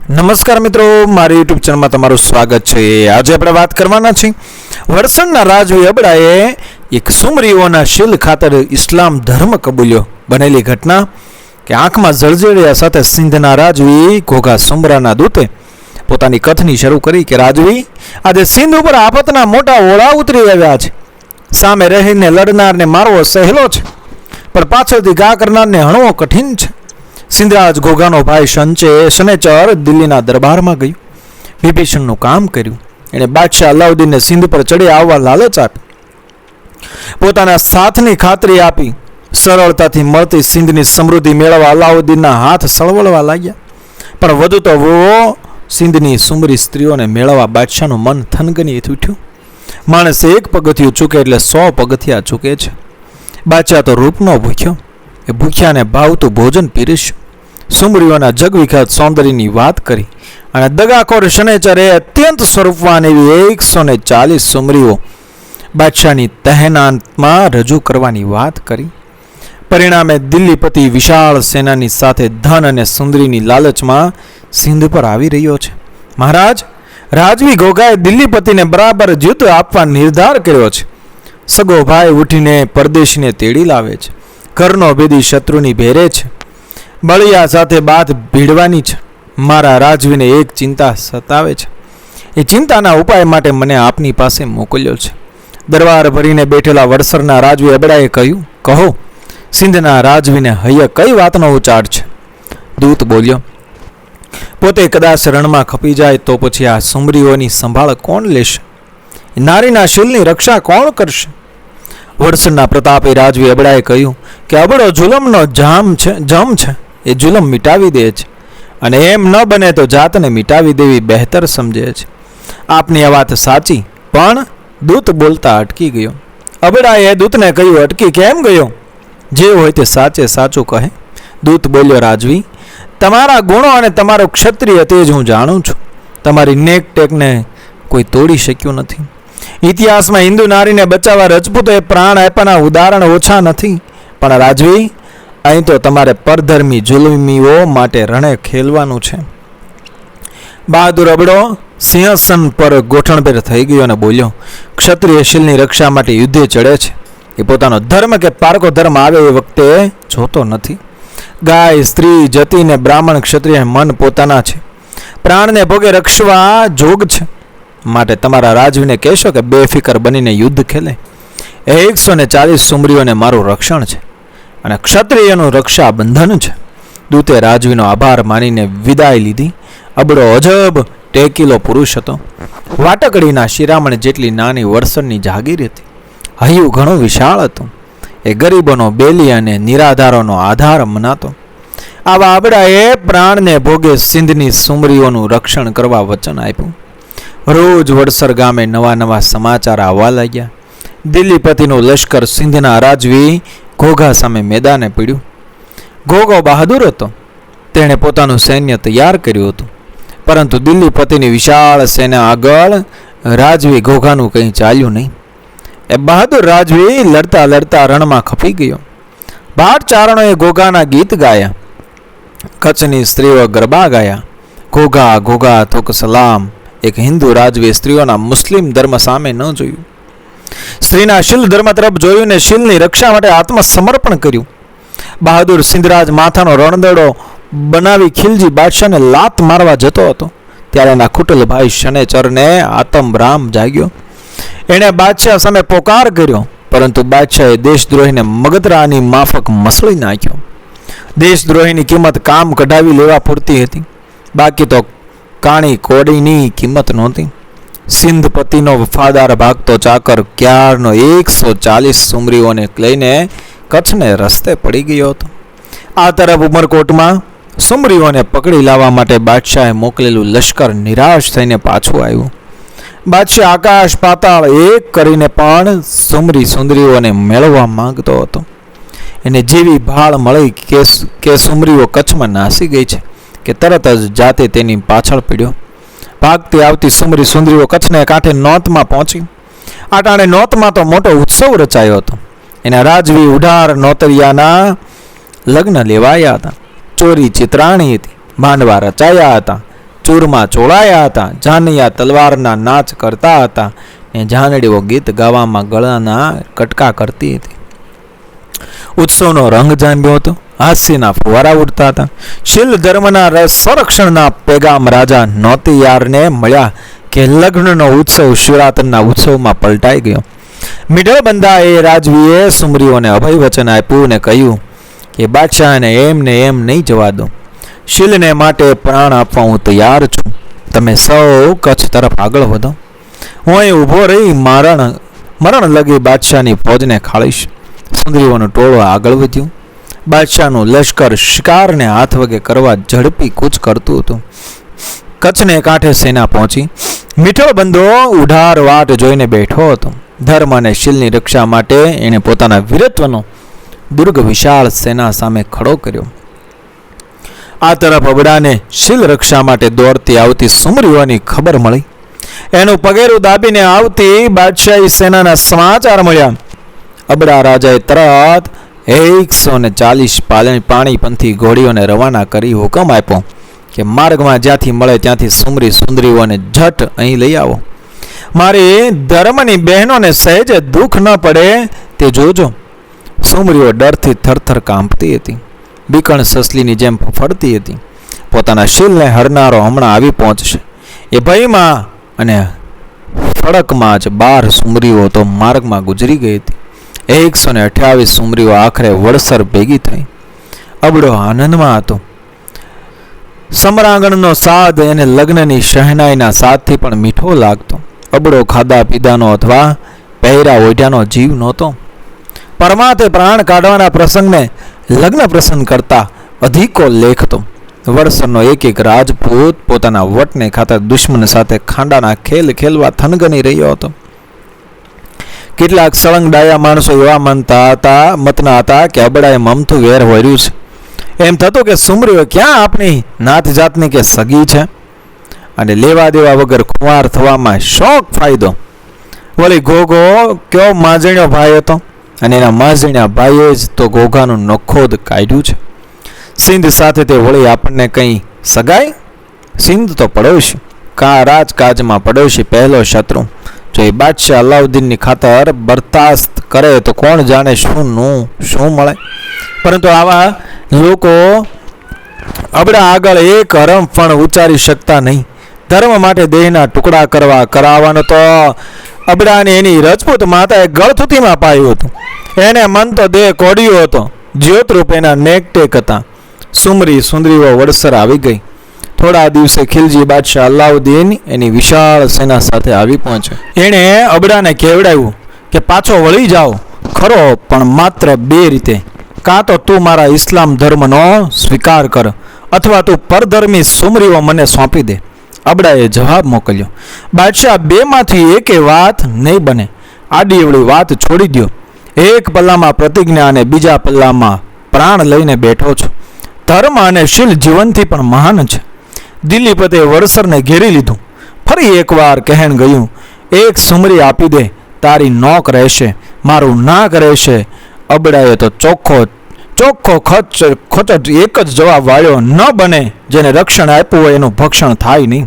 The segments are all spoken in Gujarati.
નમસ્કાર મિત્રો, મારી યુટ્યુબ ચેનલમાં તમારું સ્વાગત છે। આજે આપણે વાત કરવાના છીએ વડસરના રાજવી અબડાએ એક સુમરીઓના શીલ ખાતર ઇસ્લામ ધર્મ કબૂલ્યો બનેલી ઘટના કે આંખમાં જળજળિયા સાથે સિંધના રાજવી ઘોઘા સુમરાના દૂતે પોતાની કથની શરૂ કરી કે રાજવી, આજે સિંધ ઉપર આફતના મોટા ઓળા ઉતરી આવ્યા છે। સામે રહીને લડનારને મારવો સહેલો છે, પણ પાછળથી ઘા કરનારને હણવો કઠિન છે। સિંધરાજ ઘોઘાનો ભાઈ શનેચર દિલ્હીના દરબારમાં ગયું, વિભીષણનું કામ કર્યું। એણે બાદશાહ અલાઉદ્દીનને સિંધ પર ચડી આવવા લાલચ આપી, પોતાના સાથની ખાતરી આપી। સરળતાથી મળતી સિંધની સમૃદ્ધિ મેળવવા અલાઉદ્દીનના હાથ સળવળવા લાગ્યા, પણ વધુ તો સિંધની સુમરી સ્ત્રીઓને મેળવવા બાદશાહનું મન થનગની ઉઠ્યું। માણસ એક પગથિયું ચૂકે એટલે 100 પગથિયા ચૂકે છે। બાદશાહ તો રૂપનો ભૂખ્યો, એ ભૂખ્યાને ભાવતું ભોજન પીરસ્યું, સુમરીઓના જગવિખ્યાત સૌંદર્યની વાત કરી અને દગાખોર શનેચરે અત્યંત સ્વરૂપવાન એવી 140 સુમરીઓ બાદશાહની તહેનાતમાં રજૂ કરવાની વાત કરી। પરિણામે દિલ્હીપતિ વિશાળ સેનાની સાથે ધન અને સુંદરીની લાલચમાં સિંધ પર આવી રહ્યો છે। મહારાજ, રાજવી ઘોઘાએ દિલ્હીપતિને બરાબર યુદ્ધ આપવા નિર્ધાર કર્યો છે। સગો ભાઈ ઉઠીને પરદેશીને તેડી લાવે છે, ઘરનો ભેદી શત્રુની ભેરે છે, બળિયા સાથે બાથ ભીડવાની છે। મારા રાજવીને એક ચિંતા સતાવે છે, એ ચિંતાના ઉપાય માટે મને આપની પાસે મોકલ્યો છે। દરબાર ભરીને બેઠેલા વડસરના રાજવી અબડાએ કહ્યું, કહો, સિંધના રાજવીને હૈયે કઈ વાતનો ઉચાર છે? દૂત બોલ્યો, પોતે કદાચ રણમાં ખપી જાય તો પછી આ સુમરીઓની સંભાળ કોણ લેશે? નારીના શીલની રક્ષા કોણ કરશે? વડસરના પ્રતાપે રાજવી અબડાએ કહ્યું કે અબડો જુલમનો જમ છે, એ જુલમ મિટાવી દે છે, અને એમ ન બને તો જાતને મિટાવી દેવી બહેતર સમજે છે। આપની આ વાત સાચી, પણ દૂત બોલતા અટકી ગયો। અબડાએ દૂતને કહ્યું, અટકી કેમ ગયો? જે હોય તે સાચે સાચું કહે। દૂત બોલ્યો, રાજવી, તમારા ગુણો અને તમારો ક્ષત્રિય તેજ હું જાણું છું। તમારી નેક ટેકને કોઈ તોડી શક્યું નથી। ઇતિહાસમાં હિન્દુ નારીને બચાવવા રજપૂતોએ પ્રાણ આપ્યાના ઉદાહરણ ઓછા નથી, પણ રાજવી, અહીં તો તમારે પરધર્મી જુલમીઓ માટે રણે ખેલવાનું છે। બહાદુર અબડો સિંહાસન પર ગોઠણભેર થઈ ગયો અને બોલ્યો, ક્ષત્રિય શીલની રક્ષા માટે યુદ્ધે ચડે છે, એ પોતાનો ધર્મ કે પારકો ધર્મ આવે એ વખતે જોતો નથી। ગાય, સ્ત્રી, જતી ને બ્રાહ્મણ ક્ષત્રિય મન પોતાના છે, પ્રાણને ભોગે રક્ષવા જોગ છે। માટે તમારા રાજવીને કહેશો કે બેફિકર બનીને યુદ્ધ ખેલે। 140 સુમરીઓને મારું રક્ષણ છે અને ક્ષત્રિયનું રક્ષા બંધન છે। દૂતે રાજવીનો આભાર માનીને વિદાય લીધી। અબડો અજબ ટેકીલો પુરુષ હતો। વાટકડીના શિરામણ જેટલી નાની વડસરની જાગીર હતી। હૈયું ઘણું વિશાળ હતું। એ ગરીબોનો બેલી અને નિરાધારોનો આધાર મનાતો। આવા અબડાએ પ્રાણને ભોગે સિંધની સુમરીઓનું રક્ષણ કરવા વચન આપ્યું। રોજ વડસર ગામે નવા સમાચાર આવવા લાગ્યા। દિલ્હીપતિનું લશ્કર સિંધના રાજવી ઘોઘા સામે મેદાને પડ્યું। ઘોઘો બહાદુર હતો, તેણે પોતાનું સૈન્ય તૈયાર કર્યું હતું, પરંતુ દિલ્હીપતિની વિશાળ સેના આગળ રાજવી ઘોઘાનું કંઈ ચાલ્યું નહીં। એ બહાદુર રાજવી લડતા લડતા રણમાં ખપી ગયો। બાળચારણોએ ઘોઘાના ગીત ગાયા, કચ્છની સ્ત્રીઓ ગરબા ગાયા। ઘોઘા ઘોઘા થોક સલામ। એક હિન્દુ રાજવીએ સ્ત્રીઓના મુસ્લિમ ધર્મ સામે ન જોયું, સ્ત્રીના શીલ ધર્મ તરફ જોયું ને શીલની રક્ષા માટે આત્મસમર્પણ કર્યું। બહાદુર સિંધરાજ માથાનો રણદડો બનાવી ખિલજી બાદશાહને લાત મારવા જતો હતો, ત્યારે એના ખુટલ ભાઈ શનેચરને આત્મરામ જાગ્યો। એણે બાદશાહ સામે પોકાર કર્યો, પરંતુ બાદશાહે દેશદ્રોહીને મગધરાની માફક મસળી નાખ્યો। દેશદ્રોહીની કિંમત કામ કઢાવી લેવા પૂરતી હતી, બાકી તો કાણી કોડીની કિંમત નહોતી। સિંધપતિનો વફાદાર ભાગતો ચાકર ક્યારનો 140 સુમરીઓને લઈને કચ્છને રસ્તે પડી ગયો હતો। આ તરફ ઉમરકોટમાં સુમરીઓને પકડી લાવવા માટે બાદશાહે મોકલેલું લશ્કર નિરાશ થઈને પાછું આવ્યું। બાદશાહ આકાશ પાતાળ એક કરીને પણ સુંદરીઓને મેળવવા માંગતો હતો। એને જેવી ભાળ મળી કે સુમરીઓ કચ્છમાં નાસી ગઈ છે કે તરત જ જાતે તેની પાછળ પડ્યો। ભાગતી આવતી સુંદરીઓ કચ્છને કાંઠે નોતમાં પહોંચી। આટાણે નોતમાં તો મોટો ઉત્સવ રચાયો હતો। એના રાજવી ઉઢાર નોતરિયાના લગ્ન લેવાયા હતા। ચોરી ચિત્રાણી હતી, માંડવા રચાયા હતા, ચૂરમાં ચોળાયા હતા, જાનૈયા તલવારના નાચ કરતા હતા ને જાનડીઓ ગીત ગાવામાં ગળાના કટકા કરતી હતી. ઉત્સવનો રંગ જામ્યો હતો, હાસ્યના ફુવારા ઉડતા હતા. શીલ ધર્મના સંરક્ષણના પેગામ રાજા નોતિયારને મળ્યા કે લગ્નનો ઉત્સવ શિવરાત્રિના ઉત્સવમાં પલટાઈ ગયો. મિડલ બંધાએ રાજવીએ સુમરીઓને અભય વચન આપ્યું ને કહ્યું કે બાદશાહને એમને એમ નહીં જવા દો. શીલને માટે પ્રાણ આપવા હું તૈયાર છું. તમે સૌ કચ્છ તરફ આગળ વધો. હું અહીં ઊભો રહી મરણ લગી બાદશાહની ફોજને ખાળીશ. સુંદરીઓનું ટોળું આગળ વધ્યું. બાદશાહનું લશ્કર શિકારને હાથ વગે કરવા ઝડપી કૂચ કરતું હતું. કચ્છને કાંઠે સેના પહોંચી. મીઠળ બંધો ઉઢાર વાટ જોઈને બેઠો હતો. ધર્મ અને શીલની રક્ષા માટે એણે પોતાના વીરત્વનો દુર્ગ વિશાળ સેના સામે ખડો કર્યો. આ તરફ અબડાને શીલ રક્ષા માટે દોડતી આવતી સુમરીઓની ખબર મળી. એનું પગેરું દાબીને આવતી બાદશાહી સેનાના સમાચાર મળ્યા. અબડા રાજાએ તરત 140 પાણીપંથી ઘોડીઓને રવાના કરી હુકમ આપ્યો કે માર્ગમાં જ્યાંથી મળે ત્યાંથી સુંદરીઓને ઝટ અહીં લઈ આવો. મારી ધર્મની બહેનોને સહેજે દુઃખ ન પડે તે જોજો. સુમરીઓ ડરથી થરથર કાંપતી હતી, બીકણ સસલીની જેમ ફફડતી હતી. પોતાના શીલને હરનારો હમણાં આવી પહોંચશે એ ભયમાં અને ફડકમાં જ 12 સુમરીઓ તો માર્ગમાં ગુજરી ગઈ હતી. 128 સુમરીઓ આખરે વડસર ભેગી થઈ. અબડો આનંદમાં હતો. સમરાંગણનો સાદ એને લગ્નની શહેનાઈના સાદથી પણ મીઠો લાગતો. અબડો ખાધા પીધાનો અથવા પહેરા ઓઢ્યાનો જીવ નહોતો. પરમાત્મે પ્રાણ કાઢવાના પ્રસંગને લગ્ન પ્રસંગ કરતા અધિકો લેખતો. વડસરનો એક રાજપૂત પોતાના વટને ખાતા દુશ્મન સાથે ખાંડાના ખેલ ખેલવા થનગની રહ્યો હતો. કેટલાક સળંગ ડાયા માણસો એવા મતના હતા કે અબડાએ મમતું વેર વર્યું છે. એમ થતું કે સુમરીઓ ક્યાં આપણી નાત જાતની કે સગી છે અને લેવા દેવા વગર કુંવાર થવામાં શોખ ફાયદો. વળી ગોગો કયો માજણ્યો ભાઈ હતો અને એના માજણ્યા ભાઈએ જ તો ગોગાનું નખોદ કાઢ્યું છે. સિંધ સાથે તે વળી આપણને કંઈ સગાઈ? સિંધ તો પડોશી, રાજકાજમાં પડોશી પહેલો શત્રુ. જો એ બાદશાહ અલાઉદ્દીનની ખાતર બરદાસ્ત કરે તો કોણ જાણે શું મળે. પરંતુ આવા લોકો અબડા આગળ એક હરમ પણ ઉચ્ચારી શકતા નહીં. ધર્મ માટે દેહના ટુકડા કરાવવાનો તો અબડાને એની રજપૂત માતાએ ગળથુથીમાં પાયું હતું. એને મન તો દેહ કોડ્યો હતો. જ્યોતરૂપ એના નેકટેક હતા. સુંદરીઓ વડસર આવી ગઈ. થોડા દિવસે ખિલજી બાદશાહ અલાઉદ્દીન એની વિશાળ સેના સાથે આવી પહોંચ્યો. એણે અબડાને કેવડાવ્યું કે પાછો વળી જાઓ ખરો, પણ માત્ર 2 રીતે. કાં તો તું મારા ઇસ્લામ ધર્મનો સ્વીકાર કર અથવા તું પરધર્મી સુમરીઓ મને સોંપી દે. અબડાએ જવાબ મોકલ્યો, બાદશાહ 2માંથી એકે વાત નહીં બને. આડી એવડી વાત છોડી દો. એક પલ્લામાં પ્રતિજ્ઞા અને બીજા પલ્લામાં પ્રાણ લઈને બેઠો છું. ધર્મ અને શીલ જીવનથી પણ મહાન છે. દિલ્હીપતે વડસરને ઘેરી લીધું. ફરી એકવાર કહેણ ગયું, એક સુમરી આપી દે, તારી નોક રહેશે, મારું નાક રહેશે. અબડાએ તો ચોખ્ખો ખોચટ એક જ જવાબ વાળ્યો, ન બને. જેને રક્ષણ આપ્યું હોય એનું ભક્ષણ થાય નહીં.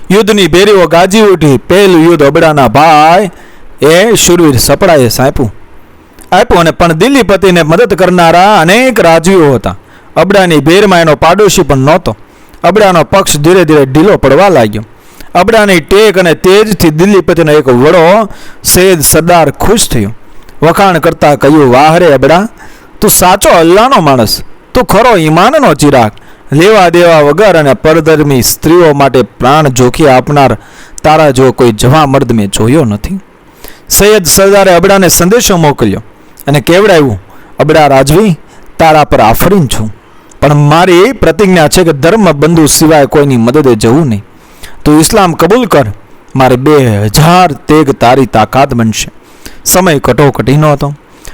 યુદ્ધની બેરીઓ ગાજી ઉઠી. પહેલું યુદ્ધ અબડાના ભાઈ એ શૂરવીર સપડાએ આપ્યું અને પણ દિલ્હીપતિને મદદ કરનારા અનેક રાજવીઓ હતા. અબડાની ભેરમાં એનો પાડોશી પણ નહોતો. અબડાનો પક્ષ ધીરે ધીરે ઢીલો પડવા લાગ્યો. અબડાની ટેક અને તેજથી દિલ્હીપતિનો એક વડો સૈયદ સરદાર ખુશ થયો. વખાણ કરતા કહ્યું, વાહ રે અબડા, તું સાચો અલ્લાહનો માણસ, તું ખરો ઈમાનનો ચિરાગ. લેવા દેવા વગર અને પરધર્મી સ્ત્રીઓ માટે પ્રાણ જોખી આપનાર તારા જેવો કોઈ જવા મર્દ મેં જોયો નથી. સૈયદ સરદારે અબડાને સંદેશો મોકલ્યો અને કેવડાવ્યું, અબડા રાજવી, તારા પર આફરીન છું, પણ મારી પ્રતિજ્ઞા છે કે ધર્મ બંધુ સિવાય કોઈની મદદે જવું નહીં. તું ઇસ્લામ કબૂલ કર, મારે 2000 તેગ તારી તાકાત બનશે. સમય કટોકટીનો હતો.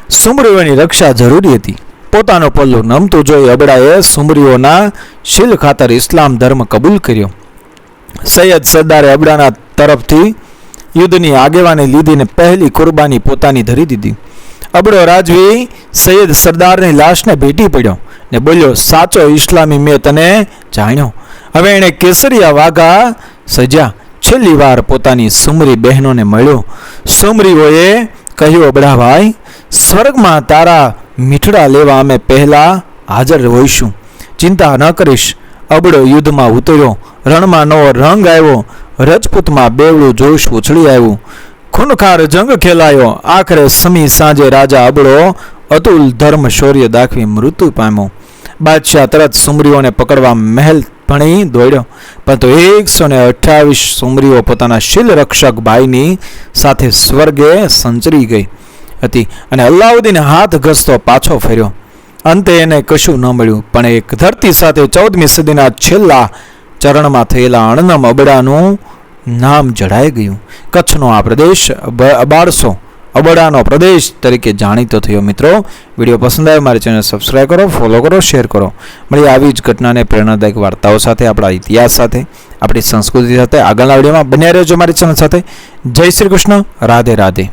સુમરીઓની રક્ષા જરૂરી હતી. પોતાનો પલ્લું નમતું જોઈ અબડાએ સુમરીઓના શીલ ખાતર ઇસ્લામ ધર્મ કબૂલ કર્યો. સૈયદ સરદારે અબડાના તરફથી યુદ્ધની આગેવાની લીધીને પહેલી કુરબાની પોતાની ધરી દીધી. અબડો રાજવી સૈયદ સરદારની લાશને ભેટી પડ્યો ને બોલ્યો, સાચો ઇસ્લામી મેં તને જાણ્યો. હવે એણે કેસરિયા વાઘા સજ્યા છેલ્લી વાર પોતાની સુમરી બહેનોને મળ્યો. સુમરીઓએ કહ્યું, અબડાભાઈ, સ્વર્ગમાં તારા મીઠડા લેવા અમે પહેલાં હાજર હોઈશું, ચિંતા ન કરીશ. અબડો યુદ્ધમાં ઉતર્યો, રણમાં નવો રંગ આવ્યો, રજપૂતમાં બેવડું જોશ ઉછળી આવ્યું, ખૂનખાર જંગ ખેલાયો. આખરે સમી સાંજે રાજા અબડો અતુલ ધર્મ શૌર્ય દાખવી મૃત્યુ પામ્યો. બાદશાહ તરત સુમરીઓને પકડવા મહેલ ભણી દોડ્યો, પરંતુ 128 સુમરીઓ પોતાના શીલ રક્ષક ભાઈની સાથે સ્વર્ગે સંચરી ગઈ હતી અને અલાઉદ્દીન હાથ ઘસતો પાછો ફર્યો. અંતે એને કશું ન મળ્યું, પણ એક ધરતી સાથે 14મી સદીના છેલ્લા ચરણમાં થયેલા અણનમ અબડાનું નામ જડાઈ ગયું. કચ્છનો આ પ્રદેશ અબડાનો પ્રદેશ તરીકે જાણીતો થયો. મિત્રો, વિડીયો પસંદ આવે મારી ચેનલ સબસ્ક્રાઈબ કરો, ફોલો કરો, શેર કરો. મળીએ આવી જ ઘટનાને પ્રેરણાદાયક વાર્તાઓ સાથે, આપણા ઇતિહાસ સાથે, આપણી સંસ્કૃતિ સાથે આગળના વિડીયોમાં બન્યા રહેજો મારી ચેનલ સાથે. જય શ્રી કૃષ્ણ. રાધે રાધે.